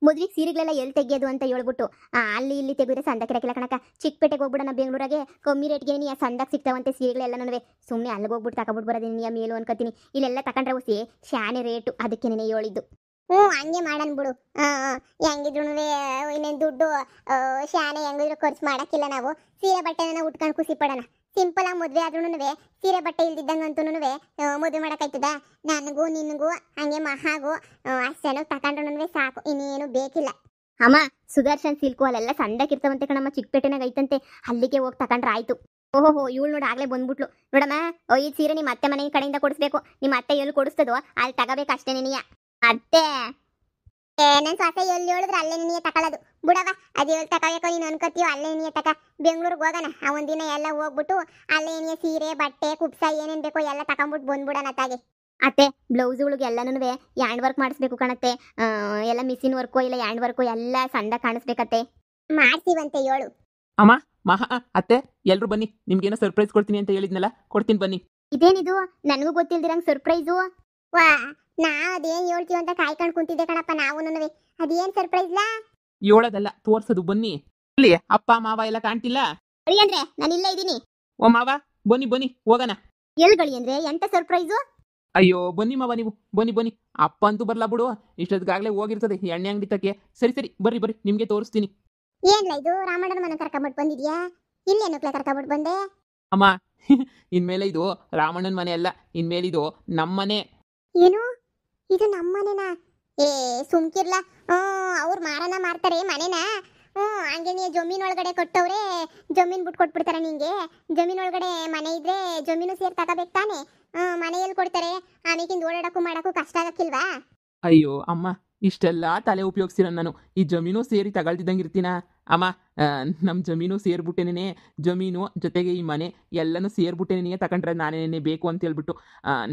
ಮದ್ವಿಗೆ ಸೀರೆಗಳೆಲ್ಲ ಎಲ್ಲಿ ತೆಗಿಯೋದು ಅಂತ ಹೇಳ್ಬಿಟ್ಟು ಅಲ್ಲಿ ಇಲ್ಲಿ ತೆಗೆದ್ರೆ ಸಂದಕ್ಕೆ ಇರಕ್ಕಿಲ್ಲ ಕಣಕ. ಚಿಕ್ಕಪೇಟೆಗೆ ಹೋಗ್ಬಿಡೋಣ ಬೆಂಗಳೂರಾಗೆ, ಕಮ್ಮಿ ರೇಟ್ಗೆ ನೀ ಸಂದಕ್ಕೆ ಸಿಗ್ತಾವಂತೆ ಸೀರೆಗಳೆಲ್ಲ. ಸುಮ್ಮನೆ ಅಲ್ಲಿಗೆ ಹೋಗ್ಬಿಟ್ಟು ತಗೊಬಿಟ್ಟು ಬರೋದು ನೀ ಮೇಲು ಅನ್ಕೋತೀನಿ. ಇಲ್ಲೆಲ್ಲ ತಗೊಂಡ್ರೆ ಹೊಸಿ ಶಾನೆ ರೇಟು, ಅದಕ್ಕೆ ನೀನು ಹೇಳಿದ್ದು. ಹಂಗೆ ಮಾಡನ್ ಬಿಡು. ಹೆಂಗಿದ್ರು ಇನ್ನೇನು ದುಡ್ಡು ಶಾನೆ ಹೆಂಗಿದ್ರು ಖರ್ಚು ಮಾಡಕ್ಕಿಲ್ಲ ನಾವು. ಸೀರೆ ಬಟ್ಟೆನ ಉಟ್ಕೊಂಡು ಖುಷಿ ಪಡೋಣ. ಸಿಂಪಲ್ ಆಗಿ ಮದುವೆ ಆದ್ರೂ ಸೀರೆ ಬಟ್ಟೆ ಇಲ್ದಿದ್ದಂಗಂತೂ ಮದುವೆ ಮಾಡೋಕ್ಕಾಯ್ತದ? ನನಗೂ ನಿನಗೂ ಹಂಗೆ ಮಹಾಗೂ ಅಷ್ಟು ಚೆನ್ನಾಗಿ ತಗೊಂಡ್ರು ಸಾಕು, ಇನ್ನೇನು ಬೇಕಿಲ್ಲ. ಅಮ್ಮ ಸುದರ್ಶನ್ ಸಿಲ್ಕು ಅಲ್ಲೆಲ್ಲ ಸಂದಕ್ಕಿರ್ತಾವಂತೆ ಕಣಮ್ಮ, ಚಿಕ್ಕಪೇಟೆನಾಗ ಐತಂತೆ, ಅಲ್ಲಿಗೆ ಹೋಗಿ ತಗೊಂಡ್ರೆ ಆಯ್ತು. ಓಹೋ ಇವಳು ನೋಡಿ ಆಗ್ಲೇ ಬಂದ್ಬಿಟ್ಲು ನೋಡಮ್ಮ. ಈ ಸೀರೆ ನಿಮ್ಮ ಅತ್ತೆ ಮನೆ ಕಡೆಯಿಂದ ಕೊಡಿಸ್ಬೇಕು. ನಿಮ್ಮ ಅತ್ತೆ ಎಲ್ಲಿ ಕೊಡಿಸ್ತದೋ ಅಲ್ಲಿ ತಗೋಬೇಕು ಅಷ್ಟೇ ನಿನಗೆ. ಅತ್ತೆ ನನ್ ಸೊಸೆ ಎಲ್ಲಿ ಹೇಳಿದ್ರೆ ಅಲ್ಲೇ ನಿನಗೆ ತಕೊಳ್ಳೋದು ಬಿಡವ. ಅದು ಎಲ್ಲಿ ತಗೋಬೇಕೋ ನೀನು ಅನ್ಕೋತೀಯೋ ಅಲ್ಲೇ ನಿನಗೆ ತಕ. ಬೆಂಗಳೂರಿಗೆ ಹೋಗೋಣ, ಆ ಒಂದಿನ ಎಲ್ಲ ಹೋಗ್ಬಿಟ್ಟು ಅಲ್ಲೇ ನಿನಗೆ ಸೀರೆ ಬಟ್ಟೆ ಕುಪ್ಸ ಏನೇನು ಬೇಕೋ ಎಲ್ಲ ತಗೊಂಡ್ಬಿಟ್ಟು ಬಂದ್ಬಿಡೋಣ ತಾಗೆ. ಅತ್ತೆ ಬ್ಲೌಸ್ಗಳಿಗೆ ಎಲ್ಲನೂ ಹ್ಯಾಂಡ್ ವರ್ಕ್ ಮಾಡಿಸ್ಬೇಕು ಕಣತ್ತೆ. ಎಲ್ಲ ಮಿಷಿನ್ ವರ್ಕು ಇಲ್ಲ ಹ್ಯಾಂಡ್ ವರ್ಕು ಎಲ್ಲ ಸಂದ ಕಾಣಿಸ್ಬೇಕತ್ತೆ. ಮಾಡ್ತೀವಂತೆ ಹೇಳು. ಅಮ್ಮ ಮಹಾ ಅತ್ತೆ ಎಲ್ರು ಬನ್ನಿ, ನಿಮ್ಗೇನೋ ಸರ್ಪ್ರೈಸ್ ಕೊಡ್ತೀನಿ ಅಂತ ಹೇಳಿದ್ನಲ್ಲ, ಕೊಡ್ತೀನಿ ಬನ್ನಿ. ಇದೇನಿದು ನನಗೂ ಗೊತ್ತಿಲ್ದಿರಂಗ್ ಸರ್ಪ್ರೈಸು? ವಾ ನಾ ಅದೇನ್ ಹೇಳ್ತೀವಿ ಅಂತ ಕಾಯ್ಕೊಂಡು ಕುಂತಿದ್ದೆ ಕಣಪ್ಪ ನಾವುನುವೆ. ಅದೇನ್ ಸರ್ಪ್ರೈಸ್ಲಾ? ಹೇಳೋದಲ್ಲ ತೋರ್ಸೋದು ಬನ್ನಿ. ಇಲ್ಲಿ ಅಪ್ಪ ಮಾವ ಎಲ್ಲ ಕಾಣ್ತಿಲ್ಲ? ಗಳಿ ಅಂದ್ರೆ ನಾನು ಇಲ್ಲೇ ಇದ್ದೀನಿ. ಓ ಮಾವ ಬನ್ನಿ ಬನ್ನಿ ಹೋಗೋಣ. ಎಲ್ಲಿ ಗಳಿ ಅಂದ್ರೆ ಎಂತ ಸರ್ಪ್ರೈಸು? ಅಯ್ಯೋ ಬನ್ನಿ ಮಾವ, ನೀವು ಬನ್ನಿ ಬನ್ನಿ. ಅಪ್ಪ ಅಂತೂ ಬರ್ಲಾ ಬಿಡು, ಇಷ್ಟೊತ್ತಿಗಾಗ್ಲೇ ಹೋಗಿರ್ತದೆ ಎಣ್ಣೆ ಅಂಗಡಿ ತಕ್ಕೆ. ಸರಿ ಸರಿ ಬರ್ರಿ ಬರ್ರಿ, ನಿಮ್ಗೆ ತೋರಿಸ್ತೀನಿ. ಏನ್ಲ ಇದು ರಾಮಣ್ಣನ ಮನೆ ಕರ್ಕೊಂಡ್ಬಿಟ್ಟು ಬಂದಿದ್ಯಾ? ಇಲ್ಲೇನಕ್ಲ ಕರ್ಕೊಂಡ್ಬಿಟ್ಟು ಬಂದೆ? ಅಮ್ಮ ಇನ್ಮೇಲೆ ಇದು ರಾಮಣ್ಣನ ಮನೆ ಅಲ್ಲ, ಇನ್ಮೇಲೆ ಇದು ನಮ್ಮನೆ. ಏನು ಇದು ನಮ್ಮನೆನಾ? ಏ ಸುಮ್ಕಿರ್ಲ. ಅವ್ರು ಮಾರನ ಮಾರ್ತಾರೆ ಮನೆನಾ? ಹಂಗೆ ನೀ ಜಮೀನ್ ಒಳಗಡೆ ಕೊಟ್ಟವ್ರೆ, ಜಮೀನ್ ಬಿಟ್ಟು ಕೊಟ್ಬಿಡ್ತಾರ ನಿಂಗೆ. ಜಮೀನ್ ಒಳಗಡೆ ಮನೆ ಇದ್ರೆ ಜಮೀನು ಸೇರಿ ತಗೋಬೇಕು ತಾನೆ. ಮನೆಯಲ್ಲಿ ಕೊಡ್ತಾರೆ, ಆಮೇಕಿಂದ ಓಡಾಡಕ್ಕೂ ಮಾಡಕ್ಕೂ ಕಷ್ಟ ಆಗಕ್ಕಿಲ್ವಾ? ಅಯ್ಯೋ ಅಮ್ಮ ಇಷ್ಟೆಲ್ಲ ತಲೆ ಉಪಯೋಗಿಸಿರ ನಾನು ಈ ಜಮೀನು ಸೇರಿ ತಗೊಳ್ತಿದ್ದಂಗೆ ಇರ್ತೀನ ಅಮ್ಮ. ನಮ್ಮ ಜಮೀನು ಸೇರ್ಬಿಟ್ಟೇನೆ, ಜಮೀನು ಜೊತೆಗೆ ಈ ಮನೆ ಎಲ್ಲನೂ ಸೇರ್ಬಿಟ್ಟೇನೆ ತಗೊಂಡ್ರೆ ನಾನೇನೇ ಬೇಕು ಅಂತ ಹೇಳ್ಬಿಟ್ಟು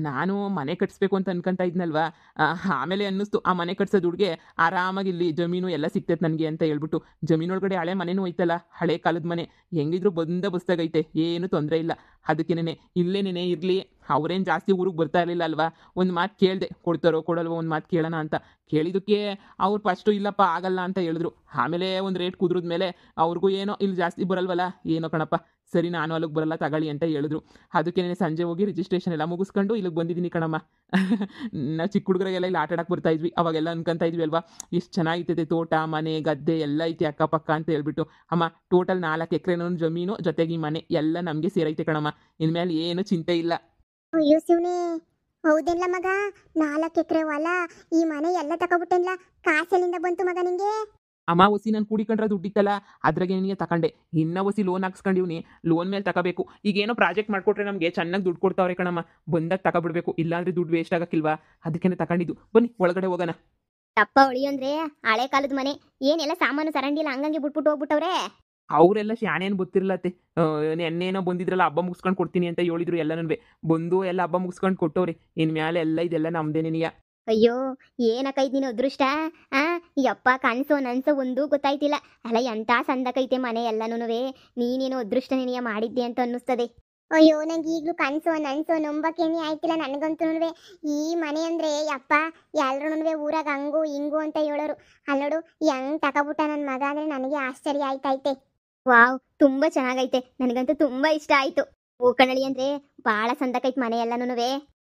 ನಾನು ಮನೆ ಕಟ್ಸ್ಬೇಕು ಅಂತ ಅನ್ಕೊಂತ ಇದ್ನಲ್ವಾ. ಆಮೇಲೆ ಅನ್ನಿಸ್ತು ಆ ಮನೆ ಕಟ್ಸೋ ದುಡ್ಗೆ ಆರಾಮಾಗಿ ಇಲ್ಲಿ ಜಮೀನು ಎಲ್ಲ ಸಿಗ್ತೈತೆ ನನಗೆ ಅಂತ ಹೇಳ್ಬಿಟ್ಟು ಜಮೀನೊಳಗಡೆ ಹಳೆ ಮನೆನೂ ಐತಲ್ಲ, ಹಳೆ ಕಾಲದ ಮನೆ, ಹೆಂಗಿದ್ರು ಬಂದೋಬಸ್ತಾಗೈತೆ, ಏನು ತೊಂದರೆ ಇಲ್ಲ. ಅದಕ್ಕೇನೆ ಇಲ್ಲೇನೇ ಇರಲಿ. ಅವ್ರೇನು ಜಾಸ್ತಿ ಊರಿಗೆ ಬರ್ತಾ ಇರಲಿಲ್ಲ ಅಲ್ವಾ. ಒಂದು ಮಾತು ಕೇಳಿದೆ, ಕೊಡ್ತಾರೋ ಕೊಡಲ್ವೋ ಒಂದು ಮಾತು ಕೇಳೋಣ ಅಂತ. ಕೇಳಿದಕ್ಕೆ ಅವ್ರು ಫಸ್ಟು ಇಲ್ಲಪ್ಪ ಆಗಲ್ಲ ಅಂತ ಹೇಳಿದ್ರು. ಆಮೇಲೆ ಒಂದು ರೇಟ್ ಕುದ್ರದ ಮೇಲೆ ಅವ್ರಿಗೂ ಏನೋ ಇಲ್ಲಿ ಜಾಸ್ತಿ ಬರಲ್ವಲ್ಲ, ಏನೋ ಕಣಪ್ಪ ಸರಿ ನಾನು ಅಲ್ಲಿಗೆ ಬರಲ್ಲ ತಗೊಳ್ಳಿ ಅಂತ ಹೇಳಿದ್ರು. ಅದಕ್ಕೇನೆ ಸಂಜೆ ಹೋಗಿ ರಿಜಿಸ್ಟ್ರೇಷನ್ ಎಲ್ಲ ಮುಗಿಸ್ಕೊಂಡು ಇಲ್ಲಿಗೆ ಬಂದಿದ್ದೀನಿ ಕಣಮ್ಮ. ನಾವು ಚಿಕ್ಕ ಹುಡುಗರಿಗೆಲ್ಲ ಇಲ್ಲಿ ಆಟ ಆಡಕ್ಕೆ ಬರ್ತಾ ಇದ್ವಿ, ಅವಾಗೆಲ್ಲ ಅನ್ಕೊಂತ ಇದ್ವಿ ಅಲ್ವಾ ಎಷ್ಟು ಚೆನ್ನಾಗಿರ್ತೈತೆ ತೋಟ ಮನೆ ಗದ್ದೆ ಎಲ್ಲ ಐತಿ ಅಕ್ಕಪಕ್ಕ ಅಂತ ಹೇಳ್ಬಿಟ್ಟು. ಅಮ್ಮ ಟೋಟಲ್ 4 ಎಕರೆನೂ ಜಮೀನು ಜೊತೆಗೆ ಈ ಮನೆ ಎಲ್ಲ ನಮಗೆ ಸೇರೈತೆ ಕಣಮ್ಮ. ಇನ್ಮೇಲೆ ಏನು ಚಿಂತೆ ಇಲ್ಲ. ಅಯ್ಯೋ ಶಿವನೇ, ಹೌದೇನ್ಲ ಮಗ? 4 ಎಕರೆ ಹೊಲ, ಈ ಮನೆ ಎಲ್ಲ ತಗೊಬಿಟ್ಟೇನ್ಲ. ಕಾಸೆಲ್ಲಿಂದ ಬಂತು ಮಗ ನಿಂಗೆ? ಅಮ್ಮ ಒಸಿ ನಾನು ಕೂಡಿಕೊಂಡ್ರೆ ದುಡ್ಡಿತ್ತಲ್ಲ, ಅದ್ರಾಗೆ ನಿನಗೆ ತಗೊಂಡೆ. ಇನ್ನ ಒಸಿ ಲೋನ್ ಹಾಕ್ಸ್ಕೊಂಡಿವ್ನಿ, ಲೋನ್ ಮೇಲೆ ತಗೋಬೇಕು. ಈಗೇನೋ ಪ್ರಾಜೆಕ್ಟ್ ಮಾಡ್ಕೊಟ್ರೆ ನಮಗೆ ಚೆನ್ನಾಗಿ ದುಡ್ಡು ಕೊಡ್ತಾವ್ರೆ ಕಣಮ್ಮ, ಬಂದಾಗ ತಗೊಬಿಡ್ಬೇಕು, ಇಲ್ಲಾಂದ್ರೆ ದುಡ್ಡು ವೇಸ್ಟ್ ಆಗಕ್ಕಿಲ್ವಾ, ಅದಕ್ಕೇನೆ ತಗೊಂಡಿದ್ದು. ಬನ್ನಿ ಒಳಗಡೆ ಹೋಗೋಣ. ಅಪ್ಪ ಹೊಳಿ ಅಂದ್ರೆ ಹಳೆ ಕಾಲದ ಮನೆ, ಏನೆಲ್ಲ ಸಾಮಾನು ಸರಂಡಿಲ್ಲ ಹಂಗಂಗೆ ಬಿಟ್ಬಿಟ್ಟು ಹೋಗ್ಬಿಟ್ಟವ್ರೆ. ಅವರೆಲ್ಲ ಶಾನೇನು ಗೊತ್ತಿರಲತ್ತೆ. ನೆನ್ನೇನೋ ಬಂದಿದ್ರಲ್ಲ ಹಬ್ಬ ಮುಗಿಸ್ಕೊಂಡು ಕೊಡ್ತೀನಿ ಅಂತ ಹೇಳಿದ್ರು. ಎಲ್ಲನೂ ಬಂದು ಎಲ್ಲ ಹಬ್ಬ ಮುಗಿಸ್ಕೊಂಡು ಕೊಟ್ಟವ್ರಿ. ಇನ್ಮೇಲೆ ಎಲ್ಲ ಇದೆಲ್ಲ ನಮ್ದೇ ನಿನಗೆ. ಅಯ್ಯೋ ಏನಕ್ಕೈತ್ ನೀನು ಅದೃಷ್ಟ. ಯಪ್ಪ ಕನ್ಸೋ ನನ್ಸೋ ಒಂದೂ ಗೊತ್ತಾಯ್ತಿಲ್ಲ. ಅಲ್ಲ ಎಂತ ಸಂದಕೈತೆ ಮನೆ ಎಲ್ಲನೂ. ನೀನೇನೋ ಅದೃಷ್ಟ ನಿನಗೆ ಮಾಡಿದ್ದೆ ಅಂತ ಅನ್ನಿಸ್ತದೆ. ಅಯ್ಯೋ ನಂಗೆ ಈಗಲೂ ಕನ್ಸೋ ನನ್ಸೋ ನಂಬಕ್ಕೇನೆ ಆಯ್ತಿಲ್ಲ ನನಗಂತೂ. ಈ ಮನೆ ಅಂದ್ರೆ ಯಪ್ಪ ಎಲ್ರೂ ಊರಾಗ ಹಂಗು ಹಿಂಗು ಅಂತ ಹೇಳೋರು. ಅಲ್ಲೋಡು ಹೆಂಗ್ ತಗೊಬಿಟ್ಟ ನನ್ನ ಮಗ ಅಂದ್ರೆ ನನಗೆ ಆಶ್ಚರ್ಯ ಆಯ್ತೈತೆ. ವಾವ್ ತುಂಬಾ ಚೆನ್ನಾಗೈತೆ, ನನಗಂತೂ ತುಂಬಾ ಇಷ್ಟ ಆಯ್ತು. ಹೂಕಣಳಿ ಅಂದ್ರೆ ಬಾಳ ಸಂದಕೈತ್ ಮನೆ ಎಲ್ಲನೂ.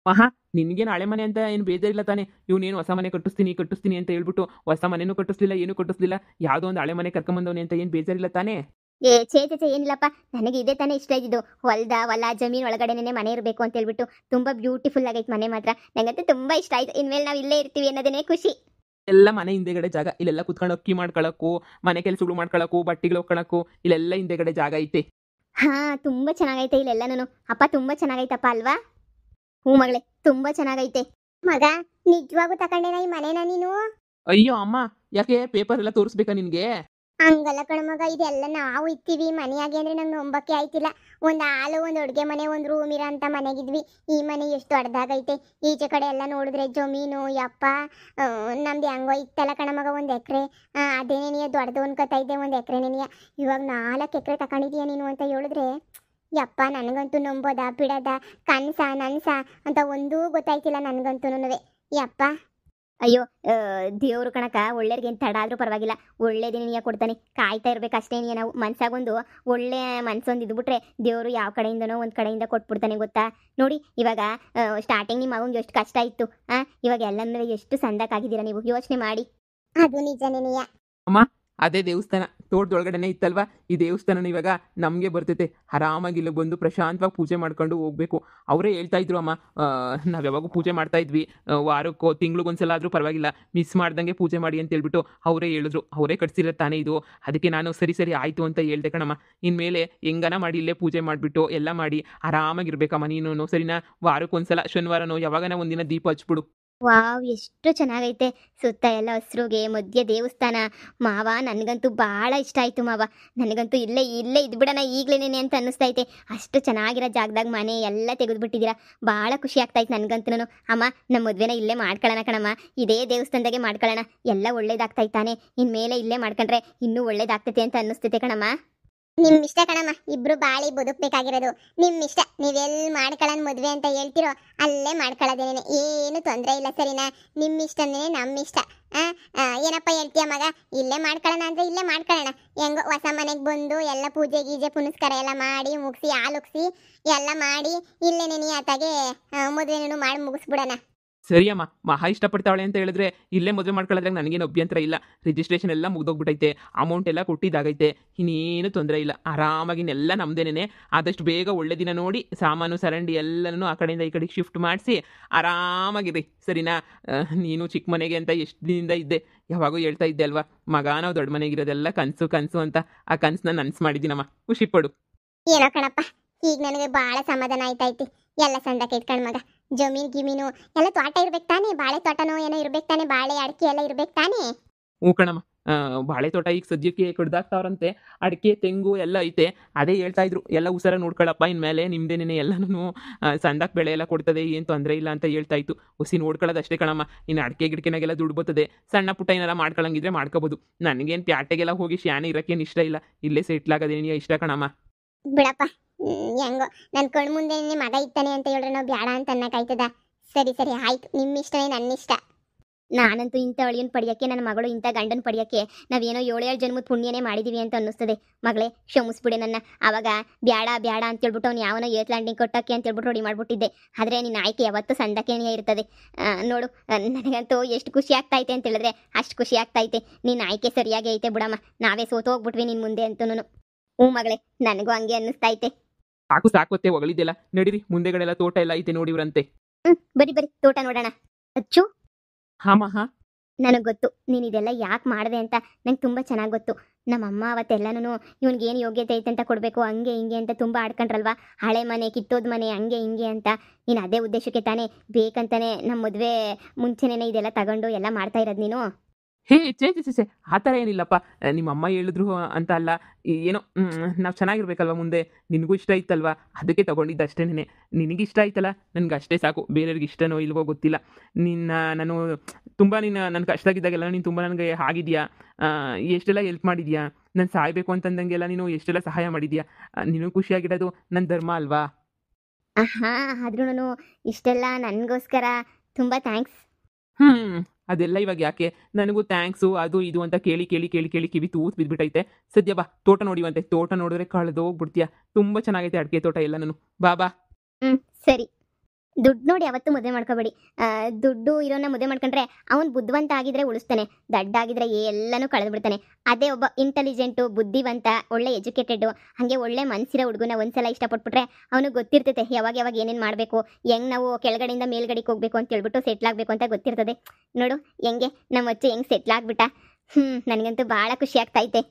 ಮಹಾ ನಿನ್ಗೇನು ಹಳೆ ಮನೆ ಅಂತ ಏನು ಬೇಜಾರಿಲ್ಲ ತಾನೆ? ಇವನೇನು ಹೊಸ ಮನೆ ಕಟ್ಟಿಸ್ತೀನಿ ಅಂತ ಹೇಳ್ಬಿಟ್ಟು ಹೊಸ ಮನೆನೂ ಕಟ್ಟಿಸ್ಲಿಲ್ಲ, ಏನು ಕಟ್ಟಿಸ್ಲಿಲ್ಲ, ಯಾವುದೋ ಒಂದು ಹಳೆ ಮನೆ ಕರ್ಕೊಂಬಂದವನೆ ಅಂತ ಏನು ಬೇಜಾರಿಲ್ಲ ತಾನೆ? ಏ ಚೇ ಏನಿಲ್ಲಪ್ಪ, ನನಗೆ ಇದೇ ತಾನೇ ಇಷ್ಟ ಇದ್ದಿದ್ದು. ಹೊಲ ಜಮೀನ್ ಒಳಗಡೆನೇ ಮನೆ ಇರಬೇಕು ಅಂತ ಹೇಳ್ಬಿಟ್ಟು. ತುಂಬಾ ಬ್ಯೂಟಿಫುಲ್ ಆಗೈತೆ ಮನೆ ಮಾತ್ರ, ನಂಗಂತೂ ತುಂಬಾ ಇಷ್ಟ ಆಯ್ತು. ಇನ್ಮೇಲೆ ನಾವು ಇಲ್ಲೇ ಇರ್ತೀವಿ ಅನ್ನೋದೇನೆ ಖುಷಿ. ಎಲ್ಲ ಮನೆ ಹಿಂದೆಗಡೆ ಜಾಗ, ಇಲ್ಲೆಲ್ಲ ಕುತ್ಕೊಂಡು ಅಕ್ಕಿ ಮಾಡ್ಕೊಳಕ್ಕೂ, ಮನೆ ಕೆಲಸಗಳು ಮಾಡ್ಕೊಳಕ್ಕೂ, ಬಟ್ಟೆಗಳು ಹೋಗ್ಕೊಳಕ್ಕೂ ಇಲ್ಲೆಲ್ಲ ಹಿಂದೆಗಡೆ ಜಾಗ ಐತೆ. ಹಾ ತುಂಬಾ ಚೆನ್ನಾಗೈತೆ ಇಲ್ಲೆಲ್ಲನೂ. ಅಪ್ಪ ತುಂಬಾ ಚೆನ್ನಾಗೈತಪ್ಪ ಅಲ್ವಾ? ಹ್ಞೂ ಮಗಳೇ ತುಂಬಾ ಚೆನ್ನಾಗೈತೆ. ಮಗ ನಿಜವಾಗೂ ತಕೊಂಡೇನ ಈ ಮನೆನ ನೀನು? ಅಯ್ಯೋ ಅಮ್ಮ ಯಾಕೆ ಪೇಪರ್ ಎಲ್ಲ ತೋರಿಸ್ಬೇಕಾ ನಿನ್ಗೆ? ಹಂಗಲ್ಲ ಕಣ ಮಗ, ಇದೆಲ್ಲ ನಾವು ಇರ್ತೀವಿ ಮನೆಯಾಗೆ ಅಂದ್ರೆ ನಂಗೆ ನಂಬಕ್ಕೆ ಆಯ್ತಿಲ್ಲ. ಒಂದು ಹಾಲು, ಒಂದು ಅಡುಗೆ ಮನೆ, ಒಂದು ರೂಮ್ ಇರೋ ಅಂತ ಮನೆಗಿದ್ವಿ. ಈ ಮನೆ ಎಷ್ಟು ದೊಡ್ಡದಾಗೈತೆ. ಈಚೆ ಕಡೆ ಎಲ್ಲ ನೋಡಿದ್ರೆ ಜಮೀನು ಯಪ್ಪ. ನಮ್ದು ಹೆಂಗೋ ಇತ್ತಲ್ಲ ಕಣ ಮಗ 1 ಎಕರೆ. ಅದೇನೇನಿಯ ದೊಡ್ಡದು ಅನ್ಕೋತಾ ಇದ್ದೆ 1 ಎಕರೆನೇನಿಯ. ಇವಾಗ 4 ಎಕರೆ ತಗೊಂಡಿದೀಯ ನೀನು ಅಂತ ಹೇಳಿದ್ರೆ ಯಪ್ಪ ನನಗಂತೂ ನಂಬೋದ ಬಿಡದ, ಕನ್ಸ ನನ್ಸ ಅಂತ ಒಂದೂ ಗೊತ್ತಾಯ್ತಿಲ್ಲ ನನಗಂತೂ ಯಪ್ಪ. ಅಯ್ಯೋ ದೇವ್ರು ಕಣಕ ಒಳ್ಳೆಯವ್ರಿಗೆ ಏನು ತಡ ಆದ್ರೂ ಪರವಾಗಿಲ್ಲ, ಒಳ್ಳೇದೇನೆ ನೀಯ ಕೊಡ್ತಾನೆ, ಕಾಯ್ತಾ ಇರ್ಬೇಕು ಅಷ್ಟೇ. ನೀ ನಾವು ಮನ್ಸಾಗೊಂದು ಒಳ್ಳೆ ಮನ್ಸೊಂದು ಇದ್ಬಿಟ್ರೆ ದೇವರು ಯಾವ ಕಡೆಯಿಂದನೋ ಒಂದು ಕಡೆಯಿಂದ ಕೊಟ್ಬಿಡ್ತಾನೆ ಗೊತ್ತಾ. ನೋಡಿ ಇವಾಗ ಸ್ಟಾರ್ಟಿಂಗ್ ನಿಮ್ಮ ಮಗಂಗೆ ಎಷ್ಟು ಕಷ್ಟ ಇತ್ತು, ಇವಾಗ ಎಲ್ಲನೂ ಎಷ್ಟು ಸಂದಕ್ಕಾಗಿದ್ದೀರಾ ನೀವು, ಯೋಚನೆ ಮಾಡಿ. ಅದು ನಿಜನೇನೆಯ. ಅದೇ ದೇವಸ್ಥಾನ ತೋಟದೊಳಗಡೆನೆ ಇತ್ತಲ್ವಾ, ಈ ದೇವಸ್ಥಾನ ಇವಾಗ ನಮಗೆ ಬರ್ತೈತೆ. ಆರಾಮಾಗಿ ಇಲ್ಲಿ ಬಂದು ಪ್ರಶಾಂತವಾಗಿ ಪೂಜೆ ಮಾಡ್ಕೊಂಡು ಹೋಗ್ಬೇಕು. ಅವರೇ ಹೇಳ್ತಾ ಇದ್ರು ಅಮ್ಮ, ನಾವು ಯಾವಾಗೂ ಪೂಜೆ ಮಾಡ್ತಾ ಇದ್ವಿ, ವಾರಕ್ಕೋ ತಿಂಗ್ಳಿಗೊಂದ್ಸಲ ಆದರೂ ಪರವಾಗಿಲ್ಲ ಮಿಸ್ ಮಾಡ್ದಂಗೆ ಪೂಜೆ ಮಾಡಿ ಅಂತ ಹೇಳ್ಬಿಟ್ಟು ಅವರೇ ಹೇಳಿದ್ರು. ಅವರೇ ಕಟ್ಸಿರೋ ತಾನೇ ಇದು, ಅದಕ್ಕೆ ನಾನು ಸರಿ ಆಯಿತು ಅಂತ ಹೇಳ್ದೆ ಕಣಮ್ಮ. ಇನ್ಮೇಲೆ ಹೆಂಗನ ಮಾಡಿ ಇಲ್ಲೇ ಪೂಜೆ ಮಾಡಿಬಿಟ್ಟು ಎಲ್ಲ ಮಾಡಿ ಆರಾಮಾಗಿರ್ಬೇಕಮ್ಮ ನೀನು, ಸರಿನಾ? ವಾರಕ್ಕೊಂದ್ಸಲ ಶನಿವಾರನೋ ಯಾವಾಗನ ಒಂದಿನ ದೀಪ ಹಚ್ಬಿಡು. ವಾವ್, ಎಷ್ಟು ಚೆನ್ನಾಗೈತೆ. ಸುತ್ತ ಎಲ್ಲ ಹಸ್ರುಗೆ ಮಧ್ಯೆ ದೇವಸ್ಥಾನ. ಮಾವ ನನಗಂತೂ ಭಾಳ ಇಷ್ಟ ಆಯಿತು ಮಾವ. ನನಗಂತೂ ಇಲ್ಲೇ ಇದ್ಬಿಡೋಣ ಈಗಲೇನೆ ಅಂತ ಅನ್ನಿಸ್ತೈತೆ. ಅಷ್ಟು ಚೆನ್ನಾಗಿರೋ ಜಾಗದಾಗ ಮನೆ ಎಲ್ಲ ತೆಗೆದುಬಿಟ್ಟಿದ್ದೀರಾ, ಭಾಳ ಖುಷಿ ಆಗ್ತಾಯಿತ್ತು ನನಗಂತೂ. ಅಮ್ಮ, ನಮ್ಮ ಮದುವೆನ ಇಲ್ಲೇ ಮಾಡ್ಕೊಳ್ಳೋಣ ಕಣಮ್ಮ, ಇದೇ ದೇವಸ್ಥಾನದಾಗೆ ಮಾಡ್ಕೊಳ್ಳೋಣ. ಎಲ್ಲ ಒಳ್ಳೇದಾಗ್ತಾಯಿತ್ತಾನೆ, ಇನ್ಮೇಲೆ ಇಲ್ಲೇ ಮಾಡ್ಕೊಂಡ್ರೆ ಇನ್ನೂ ಒಳ್ಳೇದಾಗ್ತೈತೆ ಅಂತ ಅನ್ನಿಸ್ತೈತೆ ಕಣಮ್ಮ. ನಿಮ್ ಇಷ್ಟ ಕಣಮ್ಮ, ಇಬ್ರು ಬಾಳಿ ಬದುಕ್ಬೇಕಾಗಿರೋದು ನಿಮ್ ಇಷ್ಟ. ನೀವೆಲ್ಲಿ ಮಾಡ್ಕೊಳ್ಳೋನ್ ಮದ್ವೆ ಅಂತ ಹೇಳ್ತಿರೋ ಅಲ್ಲೇ ಮಾಡ್ಕೊಳ್ಳೋದೇನೆ, ಏನು ತೊಂದರೆ ಇಲ್ಲ, ಸರಿನಾ? ನಿಮ್ ಇಷ್ಟನೇ ನಮ್ಮ ಇಷ್ಟ. ಏನಪ್ಪ ಹೇಳ್ತೀಯ ಮಗ? ಇಲ್ಲೇ ಮಾಡ್ಕೊಳ್ಳೋಣ ಅಂದ್ರೆ ಇಲ್ಲೇ ಮಾಡ್ಕೊಳ್ಳೋಣ. ಹೆಂಗೋ ಹೊಸ ಮನೆಗೆ ಬಂದು ಎಲ್ಲ ಪೂಜೆ ಗೀಜೆ ಪುನಸ್ಕಾರ ಎಲ್ಲ ಮಾಡಿ ಮುಗಿಸಿ ಹಾಲುಕ್ಸಿ ಎಲ್ಲ ಮಾಡಿ ಇಲ್ಲೇನೆ ನೀತಾಗೆ ಮದುವೆನೂ ಮಾಡಿ ಮುಗಿಸ್ಬಿಡೋಣ. ಸರಿ ಅಮ್ಮ, ಮಹಾ ಇಷ್ಟಪಡ್ತಾವಳೆ ಅಂತ ಹೇಳಿದ್ರೆ ಇಲ್ಲೇ ಮದುವೆ ಮಾಡ್ಕೊಳ್ಳೋದ್ರಾಗ ನನಗೇನು ಅಭ್ಯಂತರ ಇಲ್ಲ. ರಿಜಿಸ್ಟ್ರೇಷನ್ ಎಲ್ಲ ಮುಗ್ದೋಗ್ಬಿಟ್ಟೈತೆ, ಅಮೌಂಟ್ ಎಲ್ಲ ಕೊಟ್ಟಿದ್ದಾಗೈತೆ, ಇನ್ನೇನು ತೊಂದರೆ ಇಲ್ಲ. ಆರಾಮಾಗಿನೆಲ್ಲ ನಮ್ದೇನೆ. ಆದಷ್ಟು ಬೇಗ ಒಳ್ಳೆ ದಿನ ನೋಡಿ ಸಾಮಾನು ಸರಂಡಿ ಎಲ್ಲನೂ ಆ ಕಡೆಯಿಂದ ಈ ಕಡೆಗೆ ಶಿಫ್ಟ್ ಮಾಡಿಸಿ ಆರಾಮಾಗಿರಿ, ಸರಿನಾ? ನೀನು ಚಿಕ್ಕ ಮನೆಗೆ ಅಂತ ಎಷ್ಟು ದಿನದಿಂದ ಇದ್ದೆ, ಯಾವಾಗೂ ಹೇಳ್ತಾ ಇದ್ದೆ ಅಲ್ವಾ, ಮಗ ನಾವು ದೊಡ್ಡ ಮನೆಗಿರೋದೆಲ್ಲ ಕನಸು ಅಂತ. ಆ ಕನಸನ್ನ ನನಸು ಮಾಡಿದ್ದೀನಮ್ಮ, ಖುಷಿ ಪಡು. ಏನೋ ಕಣಪ್ಪ, ಈಗ ನನಗೆ ಭಾಳ ಸಮಾಧಾನ ಆಯ್ತಾಯ್ತಿ. ಎಲ್ಲ ಸಂದಕ್ಕೆ ಇಟ್ಕೊಂಡು ಮಗ, ಜಮೀನು ಎಲ್ಲ ತೋಟ ಇರ್ಬೇಕು ತಾನೆ, ಬಾಳೆ ತೋಟನೋ ಏನೋ ಇರ್ಬೇಕು ತಾನೆ, ಬಾಳೆ ಅಡಿಕೆ ಎಲ್ಲ ಇರ್ಬೇಕು ತಾನೆ. ಹ್ಞೂ ಕಣಮ್ಮ, ಬಾಳೆ ತೋಟ ಈಗ ಸದ್ಯಕ್ಕೆ ಕಡ್ದಾಕ್ತಾವ್ರಂತೆ, ಅಡಿಕೆ ತೆಂಗು ಎಲ್ಲ ಐತೆ. ಅದೇ ಹೇಳ್ತಾ ಇದ್ರು, ಎಲ್ಲ ಹುಷಾರ ನೋಡ್ಕೊಳ್ಳಪ್ಪ, ಇನ್ಮೇಲೆ ನಿಮ್ದೇನೇ ಎಲ್ಲನೂ ಸಂದಕ್ಕೆ ಬೆಳೆ ಎಲ್ಲ ಕೊಡ್ತದೆ, ಏನು ತೊಂದರೆ ಇಲ್ಲ ಅಂತ ಹೇಳ್ತಾ ಇತ್ತು. ಹುಸಿ ನೋಡ್ಕೊಳ್ಳೋದು ಅಷ್ಟೇ ಕಣಮ್ಮ. ಇನ್ನು ಅಡಿಕೆ ಗಿಡಕೆನಾಗೆಲ್ಲ ದುಡ್ಡು ಬರ್ತದೆ, ಸಣ್ಣ ಪುಟ್ಟ ಏನಾರ ಮಾಡ್ಕೊಳ್ಳಂಗಿದ್ರೆ ಮಾಡ್ಕೋಬೋದು. ನನಗೇನು ಪ್ಯಾಟೆಗೆಲ್ಲ ಹೋಗಿ ಶಾನೆ ಇರೋಕ್ಕೇನು ಇಷ್ಟ ಇಲ್ಲ, ಇಲ್ಲೇ ಸೆಟ್ಲ್ ಆಗೋದೇನು ಇಷ್ಟ ಕಣಮ್ಮ. ಬಿಡಪ್ಪ, ಹೆಂಗೋ ನನ್ನ ಕಣ್ಣು ಮುಂದೆ ಮಗ ಇತ್ತಾನೆ ಅಂತ ಹೇಳಿದ್ರೆ ನಾವು ಬೇಡ ಅಂತ ಅನ್ನಕ್ಕಾಯ್ತದ? ಸರಿ ಆಯ್ತು, ನಿಮ್ಮ ಇಷ್ಟನೇ ನನ್ನ ಇಷ್ಟ. ನಾನಂತೂ ಇಂಥ ಅಳಿಯನ್ ಪಡೆಯೋಕ್ಕೆ, ನನ್ನ ಮಗಳು ಇಂಥ ಗಂಡನ ಪಡೆಯೋಕ್ಕೆ ನಾವೇನೋ 7 ಜನ್ಮದ ಪುಣ್ಯನೇ ಮಾಡಿದ್ದೀವಿ ಅಂತ ಅನ್ನಿಸ್ತದೆ. ಮಗಳೇ, ಕ್ಷಮಿಸ್ಬಿಡೆ ನನ್ನ. ಆವಾಗ ಬ್ಯಾಡ ಅಂತೇಳ್ಬಿಟ್ಟು ಅವ್ನು ಯಾವನೋ ಲ್ಯಾಂಡಿಂಗ್ ಕೊಟ್ಟಕ್ಕೆ ಅಂತೇಳ್ಬಿಟ್ಟು ರೆಡಿ ಮಾಡಿಬಿಟ್ಟಿದ್ದೆ. ಆದರೆ ನಿನ್ನ ಆಯ್ಕೆ ಯಾವತ್ತೂ ಸಂದಕ್ಕೇನೇ ಇರ್ತದೆ. ನೋಡು, ನನಗಂತೂ ಎಷ್ಟು ಖುಷಿ ಆಗ್ತೈತೆ ಅಂತ ಹೇಳಿದ್ರೆ ಅಷ್ಟು ಖುಷಿ ಆಗ್ತೈತೆ. ನಿನ್ನ ಆಯ್ಕೆ ಸರಿಯಾಗಿ ಐತೆ ಬಿಡಮ್ಮ, ನಾವೇ ಸೋತೋಗ್ಬಿಟ್ವಿ ನಿನ್ನ ಮುಂದೆ ಅಂತೂ. ಹ್ಞೂ ಮಗಳೇ, ನನಗೂ ಹಂಗೆ ಅನ್ನಿಸ್ತೈತೆ. ಸಾಕುತ್ತೆ ಹೊಗಳಿದ್ದೆಲ್ಲ, ನಡೀರಿ ಮುಂದೆಗಡೆಲ್ಲ ತೋಟ ಎಲ್ಲ ಐತೆ ನೋಡಿವ್ರಂತೆ. ಬರಿ ತೋಟ ನೋಡೋಣ. ಅಚ್ಚು, ಹಾಂ ನನಗೆ ಗೊತ್ತು ನೀನು ಇದೆಲ್ಲ ಯಾಕೆ ಮಾಡಿದೆ ಅಂತ. ನಂಗೆ ತುಂಬ ಚೆನ್ನಾಗಿ ಗೊತ್ತು. ನಮ್ಮಮ್ಮ ಅವತ್ತೆಲ್ಲನೂ ಇವನಿಗೇನು ಯೋಗ್ಯತೆ ಐತೆ ಅಂತ ಕೊಡಬೇಕು, ಹಂಗೆ ಹಿಂಗೆ ಅಂತ ತುಂಬ ಆಡ್ಕೊಂಡ್ರಲ್ವ. ಹಳೆ ಮನೆ, ಕಿತ್ತೋದ ಮನೆ, ಹಂಗೆ ಹಿಂಗೆ ಅಂತ. ನೀನು ಅದೇ ಉದ್ದೇಶಕ್ಕೆ ತಾನೇ ಬೇಕಂತಾನೆ ನಮ್ಮ ಮದುವೆ ಮುಂಚೆನೇ ಇದೆಲ್ಲ ತಗೊಂಡು ಎಲ್ಲ ಮಾಡ್ತಾ ಇರೋದು ನೀನು. ಹೇ ಚೇ ಆ ಥರ ಏನಿಲ್ಲಪ್ಪ, ನಿಮ್ಮ ಅಮ್ಮ ಹೇಳಿದ್ರು ಅಂತ ಅಲ್ಲ. ಏನೋ ನಾವು ಚೆನ್ನಾಗಿರ್ಬೇಕಲ್ವ ಮುಂದೆ, ನಿನಗೂ ಇಷ್ಟ ಇತ್ತಲ್ವ, ಅದಕ್ಕೆ ತೊಗೊಂಡಿದ್ದು ಅಷ್ಟೇನೆ. ನಿನಗಿಷ್ಟ ಆಯ್ತಲ್ಲ, ನನಗೆ ಅಷ್ಟೇ ಸಾಕು. ಬೇರೆಯವ್ರಿಗೆ ಇಷ್ಟನೋ ಇಲ್ವೋ ಗೊತ್ತಿಲ್ಲ. ನಾನು ತುಂಬ ನನ್ನ ಕಷ್ಟಾಗಿದ್ದಾಗೆಲ್ಲ ನೀನು ತುಂಬ ನನಗೆ ಆಗಿದೆಯಾ, ಎಷ್ಟೆಲ್ಲ ಹೆಲ್ಪ್ ಮಾಡಿದ್ಯಾ. ನಾನು ಸಾಯಬೇಕು ಅಂತಂದಂಗೆಲ್ಲ ನೀನು ಎಷ್ಟೆಲ್ಲ ಸಹಾಯ ಮಾಡಿದ್ಯಾ. ನೀನು ಖುಷಿಯಾಗಿಡೋದು ನನ್ನ ಧರ್ಮ ಅಲ್ವಾ? ಆದ್ರೂ ಇಷ್ಟೆಲ್ಲ ನನಗೋಸ್ಕರ ತುಂಬ ಥ್ಯಾಂಕ್ಸ್. ಅದೆಲ್ಲ ಇವಾಗ ಯಾಕೆ? ನನಗೂ ಥ್ಯಾಂಕ್ಸು ಅದು ಇದು ಅಂತ ಕೇಳಿ ಕಿವಿ ತೂತ್ ಬಿದ್ದುಬಿಟ್ಟೈತೆ. ಸದ್ಯ ಬಾ, ತೋಟ ನೋಡಿವಂತೆ. ತೋಟ ನೋಡಿದ್ರೆ ಕಳೆದೋಗ್ಬಿಡ್ತೀಯ. ತುಂಬ ಚೆನ್ನಾಗೈತೆ ಅಡಿಕೆ ತೋಟ ಎಲ್ಲನೂ. ಬಾ. ಸರಿ. ದುಡ್ಡು ನೋಡಿ ಯಾವತ್ತೂ ಮದುವೆ ಮಾಡ್ಕೋಬೇಡಿ. ದುಡ್ಡು ಇರೋನ್ನ ಮದುವೆ ಮಾಡ್ಕೊಂಡ್ರೆ ಅವನು ಬುದ್ಧಿವಂತ ಆಗಿದ್ರೆ ಉಳಿಸ್ತಾನೆ, ದಡ್ಡ ಆಗಿದ್ರೆ ಎಲ್ಲನೂ ಕಳೆದು ಬಿಡ್ತಾನೆ. ಅದೇ ಒಬ್ಬ ಇಂಟೆಲಿಜೆಂಟು, ಬುದ್ಧಿವಂತ, ಒಳ್ಳೆ ಎಜುಕೇಟೆಡು, ಹಾಗೆ ಒಳ್ಳೆ ಮನಸ್ಸಿರೋ ಹುಡುಗನ ಒಂದ್ಸಲ ಇಷ್ಟಪಟ್ಬಿಟ್ರೆ ಅವನಿಗೆ ಗೊತ್ತಿರ್ತೈತೆ ಯಾವಾಗ ಏನೇನು ಮಾಡಬೇಕು, ಹೆಂಗೆ ನಾವು ಕೆಳಗಡೆಯಿಂದ ಮೇಲ್ಗಡೆಗೆ ಹೋಗ್ಬೇಕು ಅಂತ ಹೇಳ್ಬಿಟ್ಟು ಸೆಟ್ಲ್ ಆಗಬೇಕು ಅಂತ ಗೊತ್ತಿರ್ತದೆ. ನೋಡು ಹೆಂಗೆ ನಮ್ಮ ಅಚ್ಚು ಹೆಂಗೆ ಸೆಟ್ಲ್ ಆಗ್ಬಿಟ್ಟ. ನನಗಂತೂ ಭಾಳ ಖುಷಿ ಆಗ್ತೈತೆ.